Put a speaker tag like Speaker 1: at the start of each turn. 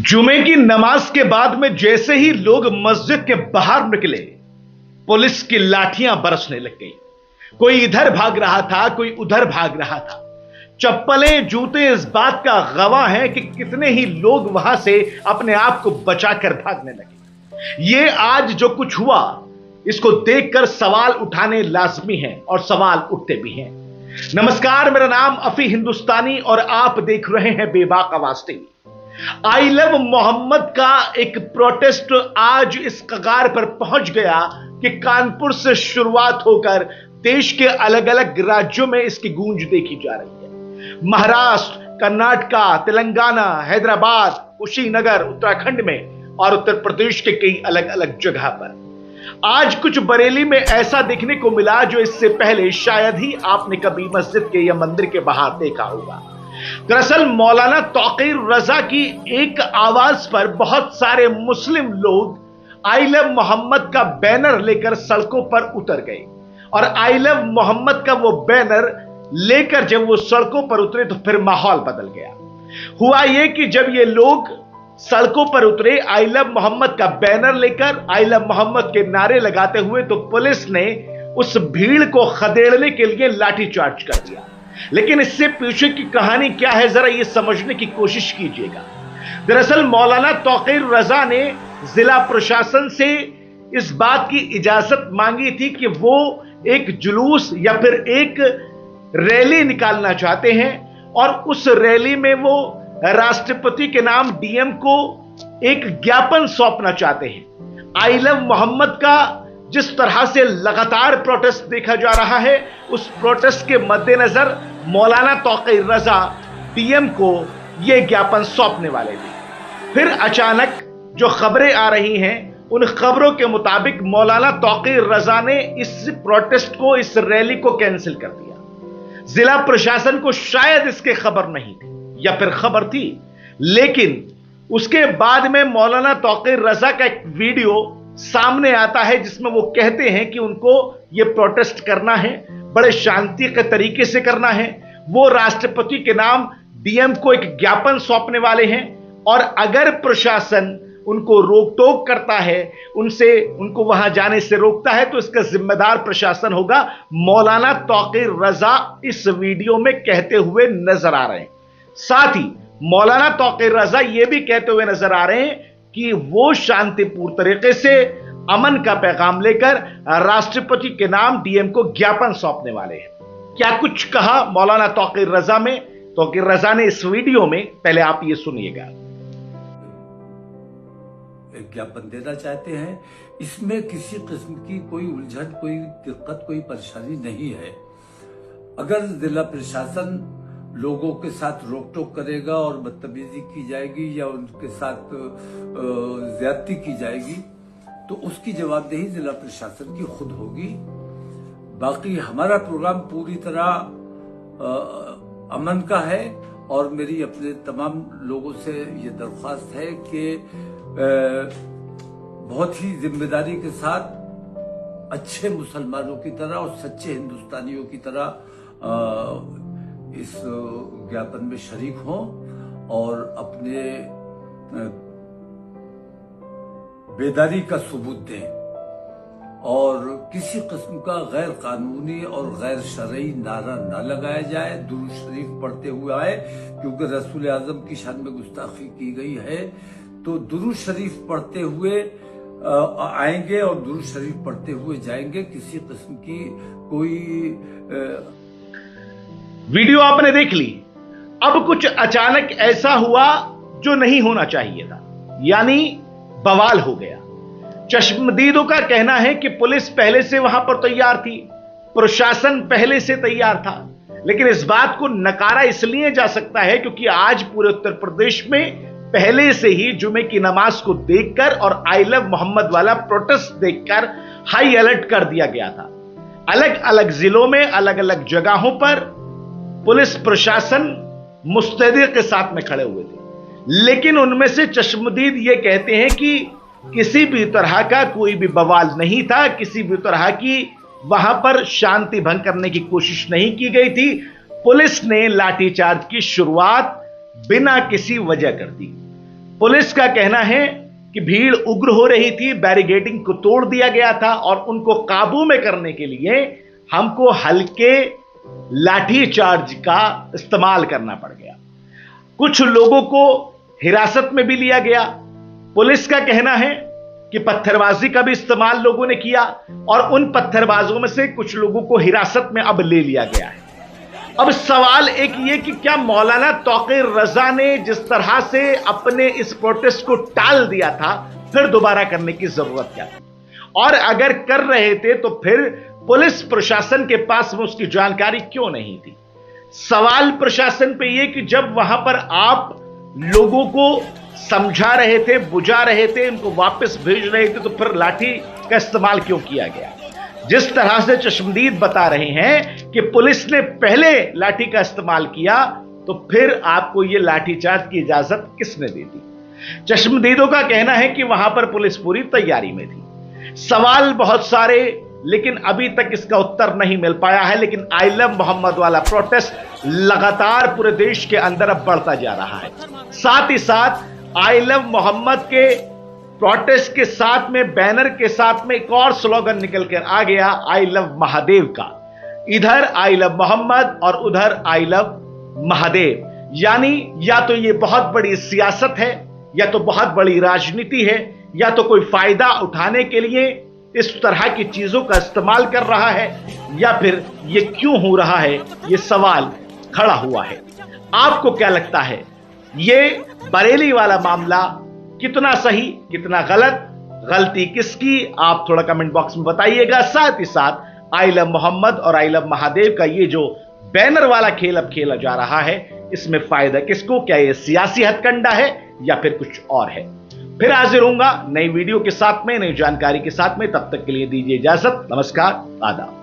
Speaker 1: जुमे की नमाज के बाद में जैसे ही लोग मस्जिद के बाहर निकले, पुलिस की लाठियां बरसने लग गई। कोई इधर भाग रहा था, कोई उधर भाग रहा था। चप्पलें जूते इस बात का गवाह है कि कितने ही लोग वहां से अपने आप को बचाकर भागने लगे। ये आज जो कुछ हुआ, इसको देखकर सवाल उठाने लाजमी है और सवाल उठते भी हैं। नमस्कार, मेरा नाम अफी हिंदुस्तानी और आप देख रहे हैं बेबाक आवाज टीवी। आई लव मोहम्मद का एक प्रोटेस्ट आज इस कगार पर पहुंच गया कि कानपुर से शुरुआत होकर देश के अलग अलग राज्यों में इसकी गूंज देखी जा रही है। महाराष्ट्र, कर्नाटका, तेलंगाना, हैदराबाद, कुशीनगर, उत्तराखंड में और उत्तर प्रदेश के कई अलग अलग जगह पर आज कुछ बरेली में ऐसा देखने को मिला जो इससे पहले शायद ही आपने कभी मस्जिद के या मंदिर के बाहर देखा होगा। दरअसल मौलाना तौकीर रजा की एक आवाज पर बहुत सारे मुस्लिम लोग आई लव मोहम्मद का बैनर लेकर सड़कों पर उतर गए और आई लव मोहम्मद का वो बैनर लेकर जब वो सड़कों पर उतरे तो फिर माहौल बदल गया। हुआ ये कि जब ये लोग सड़कों पर उतरे आई लव मोहम्मद का बैनर लेकर, आई लव मोहम्मद के नारे लगाते हुए, तो पुलिस ने उस भीड़ को खदेड़ने के लिए लाठीचार्ज कर दिया। लेकिन इससे पीछे की कहानी क्या है, जरा ये समझने की कोशिश कीजिएगा। दरअसल मौलाना तौकीर रजा ने जिला प्रशासन से इस बात की इजाजत मांगी थी कि वो एक जुलूस या फिर एक रैली निकालना चाहते हैं और उस रैली में वो राष्ट्रपति के नाम डीएम को एक ज्ञापन सौंपना चाहते हैं। आई लव मोहम्मद का जिस तरह से लगातार प्रोटेस्ट देखा जा रहा है, उस प्रोटेस्ट के मद्देनजर मौलाना तौकीर रजा डीएम को यह ज्ञापन सौंपने वाले थे। फिर अचानक जो खबरें आ रही हैं, उन खबरों के मुताबिक मौलाना तौकीर रजा ने इस प्रोटेस्ट को, इस रैली को कैंसिल कर दिया। जिला प्रशासन को शायद इसकी खबर नहीं थी या फिर खबर थी, लेकिन उसके बाद में मौलाना तौकीर रजा का एक वीडियो सामने आता है जिसमें वो कहते हैं कि उनको ये प्रोटेस्ट करना है, बड़े शांति के तरीके से करना है। वो राष्ट्रपति के नाम डीएम को एक ज्ञापन सौंपने वाले हैं और अगर प्रशासन उनको रोक टोक करता है, उनको वहां जाने से रोकता है, तो इसका जिम्मेदार प्रशासन होगा। मौलाना तौकीर रजा इस वीडियो में कहते हुए नजर आ रहे हैं। साथ ही मौलाना तौकीर रजा यह भी कहते हुए नजर आ रहे हैं कि वो शांतिपूर्ण तरीके से अमन का पैगाम लेकर राष्ट्रपति के नाम डीएम को ज्ञापन सौंपने वाले हैं। क्या कुछ कहा मौलाना तौकीर रजा में? तौकीर रजा ने इस वीडियो में, पहले आप ये सुनिएगा।
Speaker 2: एक ज्ञापन देना चाहते हैं, इसमें किसी किस्म की कोई उलझन, कोई दिक्कत, कोई परेशानी नहीं है। अगर जिला प्रशासन लोगों के साथ रोक टोक करेगा और बदतमीजी की जाएगी या उनके साथ ज्यादती की जाएगी तो उसकी जवाबदेही जिला प्रशासन की खुद होगी। बाकी हमारा प्रोग्राम पूरी तरह अमन का है और मेरी अपने तमाम लोगों से ये दरख्वास्त है कि बहुत ही जिम्मेदारी के साथ अच्छे मुसलमानों की तरह और सच्चे हिंदुस्तानियों की तरह इस ज्ञापन में शरीक हों और अपने बेदारी का सबूत दें और किसी किस्म का गैर कानूनी और गैर शरई नारा न लगाया जाए। दुरूद शरीफ पढ़ते हुए आए, क्योंकि रसूल आजम की शान में गुस्ताखी की गई है, तो दुरूद शरीफ पढ़ते हुए आएंगे और दुरूद शरीफ पढ़ते हुए जाएंगे। किसी किस्म की कोई
Speaker 1: वीडियो आपने देख ली। अब कुछ अचानक ऐसा हुआ जो नहीं होना चाहिए था, यानी बवाल हो गया। चश्मदीदों का कहना है कि पुलिस पहले से वहां पर तैयार थी, प्रशासन पहले से तैयार था, लेकिन इस बात को नकारा इसलिए जा सकता है क्योंकि आज पूरे उत्तर प्रदेश में पहले से ही जुमे की नमाज को देखकर और आई लव मोहम्मद वाला प्रोटेस्ट देखकर हाई अलर्ट कर दिया गया था। अलग अलग जिलों में, अलग अलग जगहों पर पुलिस प्रशासन मुस्तैदी के साथ में खड़े हुए थे, लेकिन उनमें से चश्मदीद ये कहते हैं कि किसी भी तरह का कोई भी बवाल नहीं था, किसी भी तरह की वहां पर शांति भंग करने की कोशिश नहीं की गई थी। पुलिस ने लाठीचार्ज की शुरुआत बिना किसी वजह कर दी। पुलिस का कहना है कि भीड़ उग्र हो रही थी, बैरिकेडिंग को तोड़ दिया गया था और उनको काबू में करने के लिए हमको हल्के लाठीचार्ज का इस्तेमाल करना पड़ गया। कुछ लोगों को हिरासत में भी लिया गया। पुलिस का कहना है कि पत्थरबाजी का भी इस्तेमाल लोगों ने किया और उन पत्थरबाजों में से कुछ लोगों को हिरासत में अब ले लिया गया है। अब सवाल एक ये कि क्या मौलाना तौकीर रजा ने जिस तरह से अपने इस प्रोटेस्ट को टाल दिया था, फिर दोबारा करने की जरूरत क्या थी? और अगर कर रहे थे तो फिर पुलिस प्रशासन के पास में उसकी जानकारी क्यों नहीं थी? सवाल प्रशासन पे ये कि जब वहां पर आप लोगों को समझा रहे थे, बुझा रहे थे, उनको वापस भेज रहे थे, तो फिर लाठी का इस्तेमाल क्यों किया गया? जिस तरह से चश्मदीद बता रहे हैं कि पुलिस ने पहले लाठी का इस्तेमाल किया, तो फिर आपको यह लाठीचार्ज की इजाजत किसने दे दी? चश्मदीदों का कहना है कि वहां पर पुलिस पूरी तैयारी में थी। सवाल बहुत सारे, लेकिन अभी तक इसका उत्तर नहीं मिल पाया है। लेकिन आई लव मोहम्मद वाला प्रोटेस्ट लगातार पूरे देश के अंदर अब बढ़ता जा रहा है। साथ ही साथ आई लव मोहम्मद के प्रोटेस्ट के साथ में, बैनर के साथ में एक और स्लोगन निकल कर आ गया, आई लव महादेव का। इधर आई लव मोहम्मद और उधर आई लव महादेव। यानी या तो ये बहुत बड़ी सियासत है, या तो बहुत बड़ी राजनीति है, या तो कोई फायदा उठाने के लिए इस तरह की चीजों का इस्तेमाल कर रहा है, या फिर ये क्यों हो रहा है, ये सवाल खड़ा हुआ है। आपको क्या लगता है, ये बरेली वाला मामला कितना सही, कितना गलत, गलती किसकी? आप थोड़ा कमेंट बॉक्स में बताइएगा। साथ ही साथ आई लव मोहम्मद और आई लव महादेव का ये जो बैनर वाला खेल अब खेला जा रहा है, इसमें फायदा किसको? क्या ये सियासी हथकंडा है या फिर कुछ और है? फिर हाजिर होऊंगा नई वीडियो के साथ में, नई जानकारी के साथ में। तब तक के लिए दीजिए इजाजत। नमस्कार, आदाब।